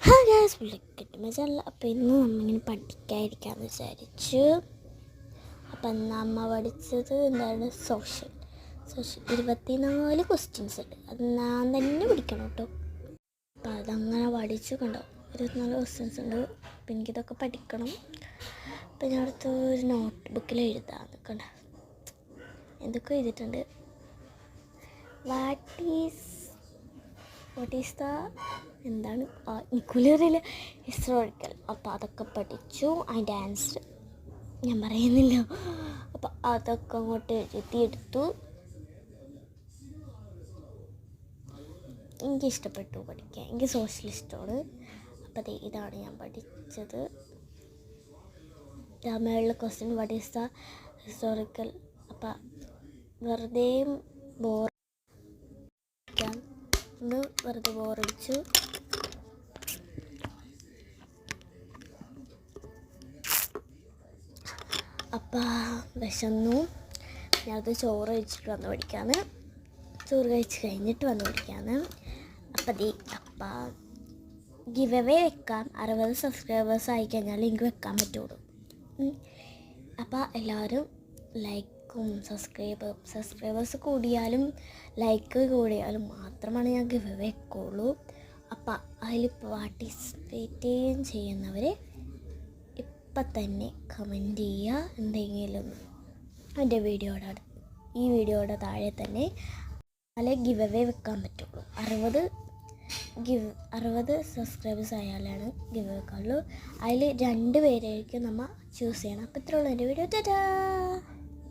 Hi guys, വിളിക്കട്ടെ മച്ചാല. അപ്പോൾ ഇന്ന് നമ്മളിങ്ങനെ പഠിക്കാതിരിക്കാമെന്ന് വിചാരിച്ചു. അപ്പം നമ്മൾ പഠിച്ചത് എന്താണ്, സോഷ്യൽ 24 ക്വസ്റ്റ്യൻസ് ഉണ്ട്. അത് ഞാൻ തന്നെ പിടിക്കണം കേട്ടോ. അപ്പോൾ അതങ്ങനെ പഠിച്ചു കണ്ടോ, 24 ക്വസ്റ്റ്യൻസ് ഉണ്ട്. അപ്പം എനിക്കിതൊക്കെ പഠിക്കണം. അപ്പം ഞാൻ അടുത്ത് ഒരു നോട്ട് ബുക്കിൽ എഴുതാമെന്ന് കണ്ട എന്തൊക്കെ എഴുതിയിട്ടുണ്ട്. വാട്ട് ഈസ് ദ എന്താണ് എനിക്കുള്ളിൽ ഹിസ്റ്റോറിക്കൽ. അപ്പോൾ അതൊക്കെ പഠിച്ചു. അതിൻ്റെ ആൻസർ ഞാൻ പറയുന്നില്ല. അപ്പോൾ അതൊക്കെ അങ്ങോട്ട് എഴുതിയെടുത്തു. എനിക്കിഷ്ടപ്പെട്ടു പഠിക്കാൻ. എനിക്ക് സോഷ്യൽ ഇഷ്ടമാണ്. അപ്പോൾ ഇതാണ് ഞാൻ പഠിച്ചത്. മേളിലെ question what is the historical. അപ്പം വെറുതെ ബോറടിച്ചു. അപ്പം വിശന്നു. ഞാനത് ചോറ് കഴിച്ചിട്ട് വന്ന് പഠിക്കാമെന്ന്. ചോറ് കഴിച്ച് കഴിഞ്ഞിട്ട് വന്ന് പഠിക്കാമെന്ന്. അപ്പം ഗിവ് അവേ വെക്കാം. 60 സബ്സ്ക്രൈബേഴ്സ് ആയിക്കഴിഞ്ഞാൽ ലിങ്ക് വെക്കാൻ പറ്റുള്ളൂ. അപ്പോൾ എല്ലാവരും ലൈക്കും സബ്സ്ക്രൈബേഴ്സ് കൂടിയാലും ലൈക്ക് കൂടിയാലും മാത്രമാണ് ഞാൻ ഗിവ് അവേ വെക്കുള്ളൂ. അപ്പം അതിൽ പാർട്ടിസിപ്പേറ്റ് ചെയ്യുന്നവർ ഇപ്പം തന്നെ കമൻറ്റ് ചെയ്യുക. എന്തെങ്കിലും എൻ്റെ ഈ വീഡിയോയുടെ താഴെ തന്നെ അതിൽ ഗിവ് അവേ വെക്കാൻ പറ്റുള്ളൂ. 60 സബ്സ്ക്രൈബേഴ്സ് ആയാലാണ് ഗിവ് അവേ വെക്കാനുള്ളൂ. അതിൽ 2 പേരായിരിക്കും നമ്മൾ ചൂസ് ചെയ്യണം. അപ്പോൾ ഇത്രയുള്ള എൻ്റെ വീഡിയോ. ടാറ്റാ.